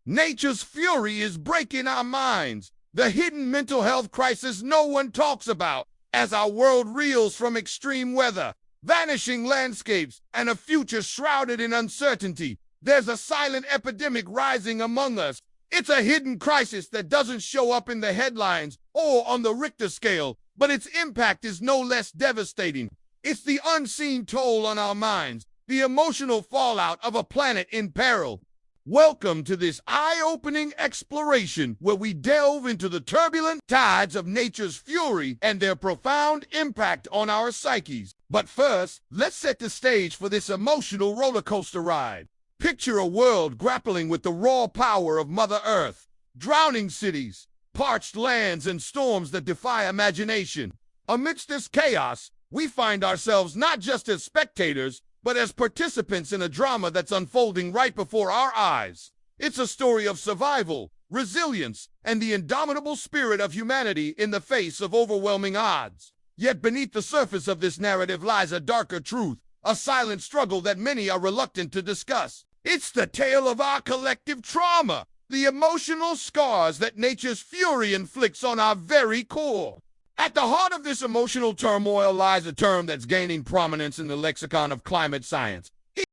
Nature's fury is breaking our minds. The hidden mental health crisis no one talks about as our world reels from extreme weather, vanishing landscapes, and a future shrouded in uncertainty. There's a silent epidemic rising among us. It's a hidden crisis that doesn't show up in the headlines or on the Richter scale, but its impact is no less devastating. It's the unseen toll on our minds, the emotional fallout of a planet in peril. Welcome to this eye-opening exploration where we delve into the turbulent tides of nature's fury and their profound impact on our psyches. But first, let's set the stage for this emotional roller coaster ride. Picture a world grappling with the raw power of Mother Earth, drowning cities, parched lands, and storms that defy imagination. Amidst this chaos, we find ourselves not just as spectators, but as participants in a drama that's unfolding right before our eyes. It's a story of survival, resilience, and the indomitable spirit of humanity in the face of overwhelming odds. Yet beneath the surface of this narrative lies a darker truth, a silent struggle that many are reluctant to discuss. It's the tale of our collective trauma, the emotional scars that nature's fury inflicts on our very core. At the heart of this emotional turmoil lies a term that's gaining prominence in the lexicon of climate science.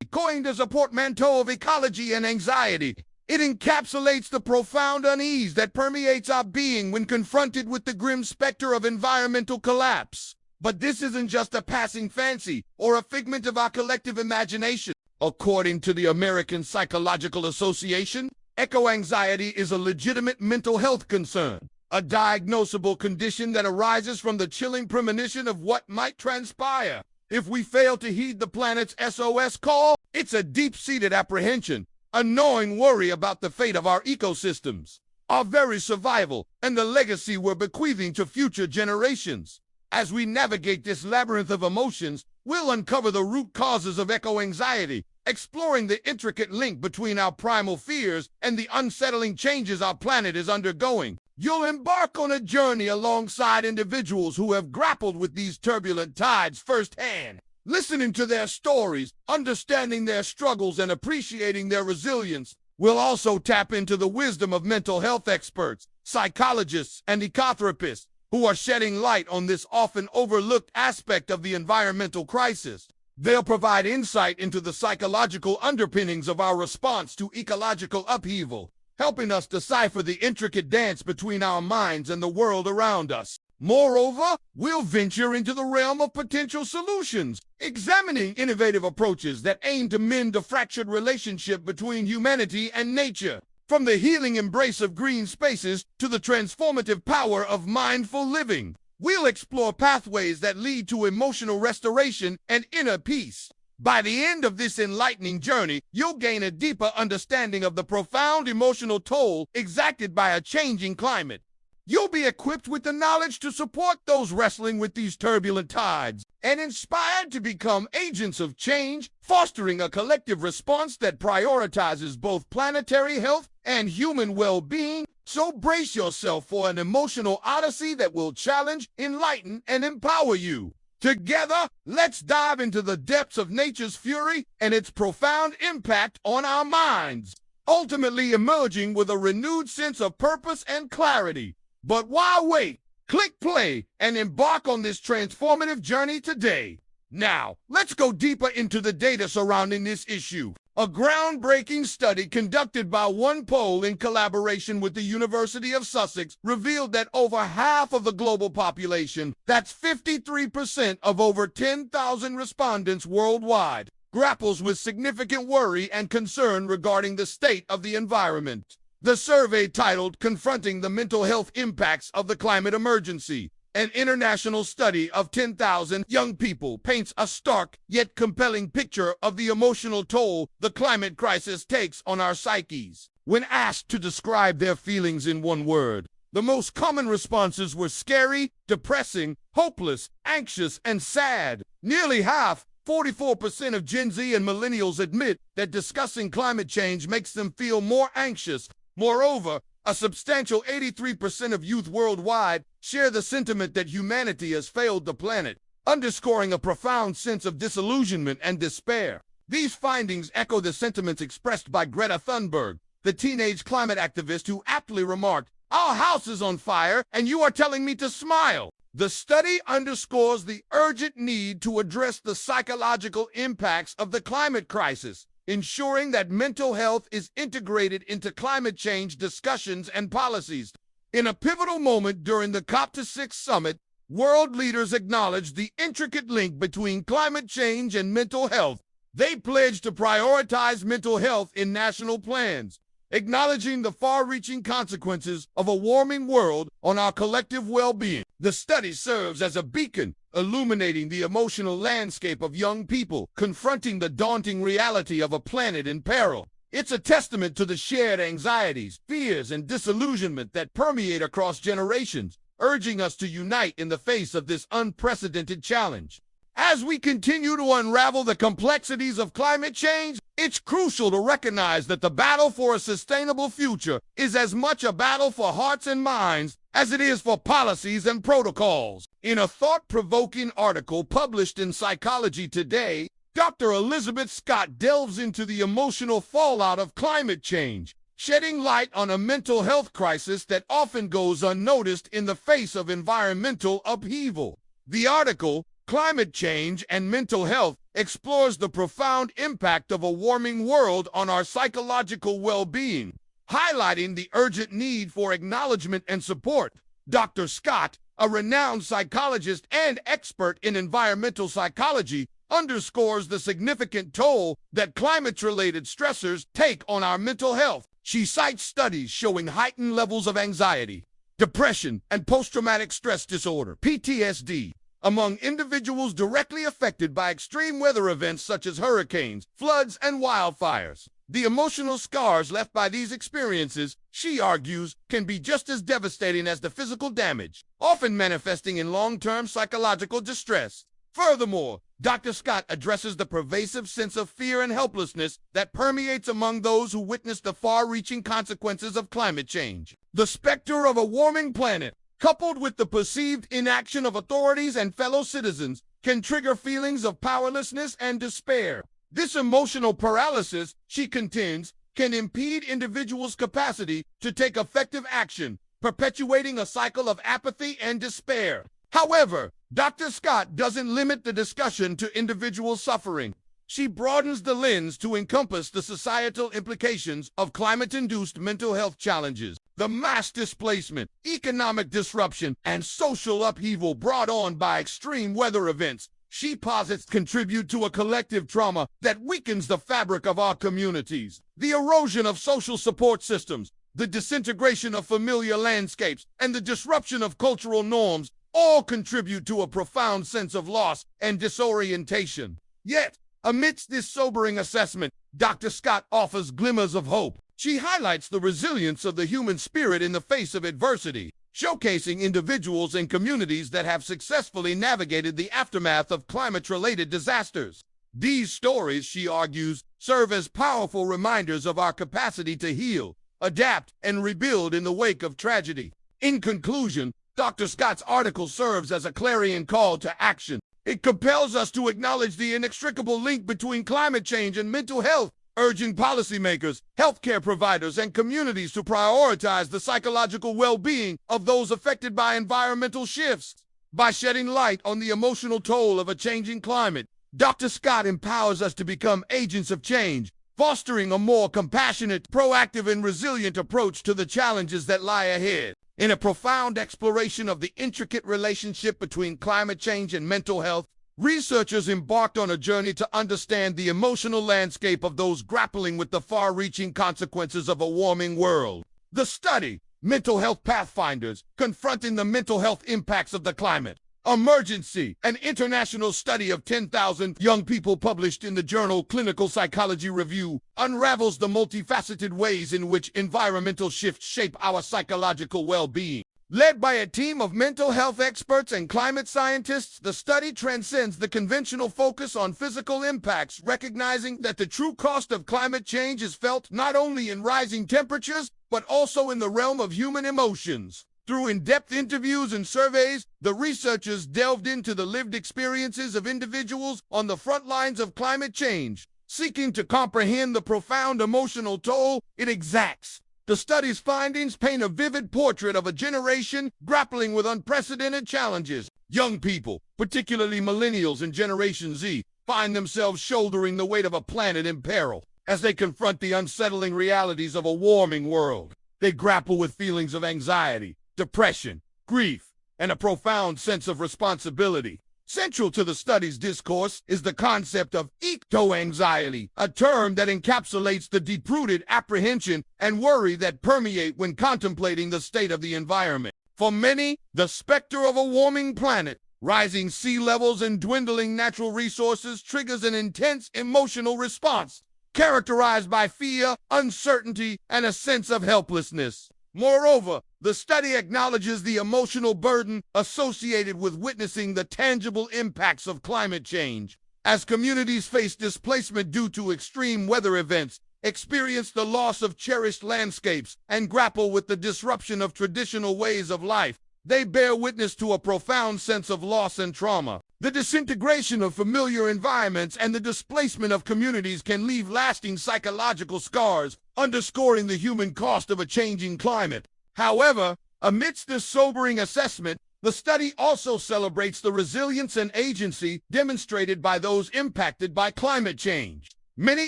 Coined as a portmanteau of ecology and anxiety, it encapsulates the profound unease that permeates our being when confronted with the grim specter of environmental collapse. But this isn't just a passing fancy or a figment of our collective imagination. According to the American Psychological Association, eco-anxiety is a legitimate mental health concern, a diagnosable condition that arises from the chilling premonition of what might transpire if we fail to heed the planet's SOS call. It's a deep-seated apprehension, a gnawing worry about the fate of our ecosystems, our very survival, and the legacy we're bequeathing to future generations. As we navigate this labyrinth of emotions, we'll uncover the root causes of eco-anxiety, exploring the intricate link between our primal fears and the unsettling changes our planet is undergoing. You'll embark on a journey alongside individuals who have grappled with these turbulent tides firsthand, listening to their stories, understanding their struggles, and appreciating their resilience. We'll also tap into the wisdom of mental health experts, psychologists, and ecotherapists who are shedding light on this often overlooked aspect of the environmental crisis. They'll provide insight into the psychological underpinnings of our response to ecological upheaval, helping us decipher the intricate dance between our minds and the world around us. Moreover, we'll venture into the realm of potential solutions, examining innovative approaches that aim to mend the fractured relationship between humanity and nature. From the healing embrace of green spaces to the transformative power of mindful living, we'll explore pathways that lead to emotional restoration and inner peace. By the end of this enlightening journey, you'll gain a deeper understanding of the profound emotional toll exacted by a changing climate. You'll be equipped with the knowledge to support those wrestling with these turbulent tides and inspired to become agents of change, fostering a collective response that prioritizes both planetary health and human well-being. So brace yourself for an emotional odyssey that will challenge, enlighten, and empower you. Together, let's dive into the depths of nature's fury and its profound impact on our minds, ultimately emerging with a renewed sense of purpose and clarity. But why wait? Click play and embark on this transformative journey today. Now, let's go deeper into the data surrounding this issue. A groundbreaking study conducted by OnePoll in collaboration with the University of Sussex revealed that over half of the global population, that's 53% of over 10,000 respondents worldwide, grapples with significant worry and concern regarding the state of the environment. The survey, titled "Confronting the Mental Health Impacts of the Climate Emergency," an international study of 10,000 young people, paints a stark yet compelling picture of the emotional toll the climate crisis takes on our psyches. When asked to describe their feelings in one word, the most common responses were scary, depressing, hopeless, anxious, and sad. Nearly half, 44% of Gen Z and millennials, admit that discussing climate change makes them feel more anxious. Moreover, a substantial 83% of youth worldwide share the sentiment that humanity has failed the planet, underscoring a profound sense of disillusionment and despair. These findings echo the sentiments expressed by Greta Thunberg, the teenage climate activist who aptly remarked, "Our house is on fire, and you are telling me to smile." The study underscores the urgent need to address the psychological impacts of the climate crisis, ensuring that mental health is integrated into climate change discussions and policies. In a pivotal moment during the COP26 summit, world leaders acknowledged the intricate link between climate change and mental health. They pledged to prioritize mental health in national plans, acknowledging the far-reaching consequences of a warming world on our collective well-being. The study serves as a beacon, illuminating the emotional landscape of young people confronting the daunting reality of a planet in peril. It's a testament to the shared anxieties, fears, and disillusionment that permeate across generations, urging us to unite in the face of this unprecedented challenge. As we continue to unravel the complexities of climate change, it's crucial to recognize that the battle for a sustainable future is as much a battle for hearts and minds as it is for policies and protocols. In a thought-provoking article published in Psychology Today, Dr. Elizabeth Scott delves into the emotional fallout of climate change, shedding light on a mental health crisis that often goes unnoticed in the face of environmental upheaval. The article, Climate Change and Mental Health, explores the profound impact of a warming world on our psychological well-being, highlighting the urgent need for acknowledgement and support. Dr. Scott, a renowned psychologist and expert in environmental psychology, underscores the significant toll that climate-related stressors take on our mental health. She cites studies showing heightened levels of anxiety, depression, and post-traumatic stress disorder, PTSD, among individuals directly affected by extreme weather events such as hurricanes, floods, and wildfires. The emotional scars left by these experiences, she argues, can be just as devastating as the physical damage, often manifesting in long-term psychological distress. Furthermore, Dr. Scott addresses the pervasive sense of fear and helplessness that permeates among those who witness the far-reaching consequences of climate change. The specter of a warming planet, coupled with the perceived inaction of authorities and fellow citizens, can trigger feelings of powerlessness and despair. This emotional paralysis, she contends, can impede individuals' capacity to take effective action, perpetuating a cycle of apathy and despair. However, Dr. Scott doesn't limit the discussion to individual suffering. She broadens the lens to encompass the societal implications of climate-induced mental health challenges, the mass displacement, economic disruption, and social upheaval brought on by extreme weather events. She posits contribute to a collective trauma that weakens the fabric of our communities. The erosion of social support systems, the disintegration of familiar landscapes, and the disruption of cultural norms all contribute to a profound sense of loss and disorientation. Yet, amidst this sobering assessment, Dr. Scott offers glimmers of hope. She highlights the resilience of the human spirit in the face of adversity, showcasing individuals and communities that have successfully navigated the aftermath of climate-related disasters. These stories, she argues, serve as powerful reminders of our capacity to heal, adapt, and rebuild in the wake of tragedy. In conclusion, Dr. Scott's article serves as a clarion call to action. It compels us to acknowledge the inextricable link between climate change and mental health, urging policymakers, healthcare providers, and communities to prioritize the psychological well-being of those affected by environmental shifts. By shedding light on the emotional toll of a changing climate, Dr. Scott empowers us to become agents of change, fostering a more compassionate, proactive, and resilient approach to the challenges that lie ahead. In a profound exploration of the intricate relationship between climate change and mental health, researchers embarked on a journey to understand the emotional landscape of those grappling with the far-reaching consequences of a warming world. The study, Mental Health Pathfinders, Confronting the Mental Health Impacts of the Climate Emergency, an international study of 10,000 young people published in the journal Clinical Psychology Review, unravels the multifaceted ways in which environmental shifts shape our psychological well-being. Led by a team of mental health experts and climate scientists, the study transcends the conventional focus on physical impacts, recognizing that the true cost of climate change is felt not only in rising temperatures, but also in the realm of human emotions. Through in-depth interviews and surveys, the researchers delved into the lived experiences of individuals on the front lines of climate change, seeking to comprehend the profound emotional toll it exacts. The study's findings paint a vivid portrait of a generation grappling with unprecedented challenges. Young people, particularly millennials and Generation Z, find themselves shouldering the weight of a planet in peril as they confront the unsettling realities of a warming world. They grapple with feelings of anxiety, depression, grief, and a profound sense of responsibility. Central to the study's discourse is the concept of eco-anxiety, a term that encapsulates the deep-rooted apprehension and worry that permeate when contemplating the state of the environment. For many, the specter of a warming planet, rising sea levels, and dwindling natural resources triggers an intense emotional response, characterized by fear, uncertainty, and a sense of helplessness. Moreover, the study acknowledges the emotional burden associated with witnessing the tangible impacts of climate change. As communities face displacement due to extreme weather events, experience the loss of cherished landscapes, and grapple with the disruption of traditional ways of life, they bear witness to a profound sense of loss and trauma. The disintegration of familiar environments and the displacement of communities can leave lasting psychological scars, underscoring the human cost of a changing climate. However, amidst this sobering assessment, the study also celebrates the resilience and agency demonstrated by those impacted by climate change. Many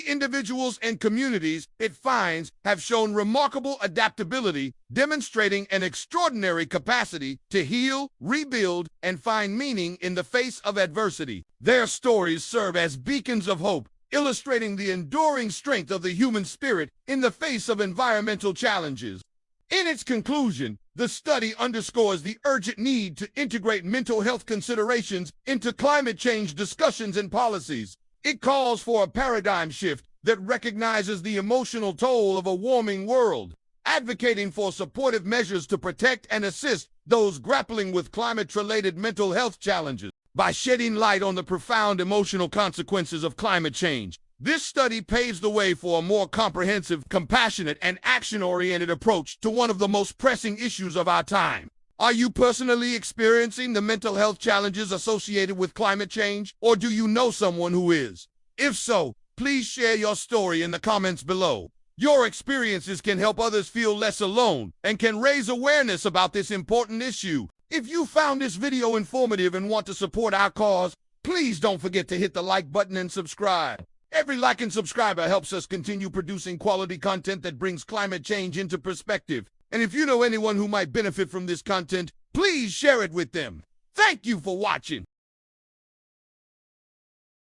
individuals and communities, it finds, have shown remarkable adaptability, demonstrating an extraordinary capacity to heal, rebuild, and find meaning in the face of adversity. Their stories serve as beacons of hope, illustrating the enduring strength of the human spirit in the face of environmental challenges. In its conclusion, the study underscores the urgent need to integrate mental health considerations into climate change discussions and policies. It calls for a paradigm shift that recognizes the emotional toll of a warming world, advocating for supportive measures to protect and assist those grappling with climate-related mental health challenges. By shedding light on the profound emotional consequences of climate change, this study paves the way for a more comprehensive, compassionate, and action-oriented approach to one of the most pressing issues of our time. Are you personally experiencing the mental health challenges associated with climate change, or do you know someone who is? If so, please share your story in the comments below. Your experiences can help others feel less alone and can raise awareness about this important issue. If you found this video informative and want to support our cause, please don't forget to hit the like button and subscribe. Every like and subscriber helps us continue producing quality content that brings climate change into perspective. And if you know anyone who might benefit from this content, please share it with them. Thank you for watching.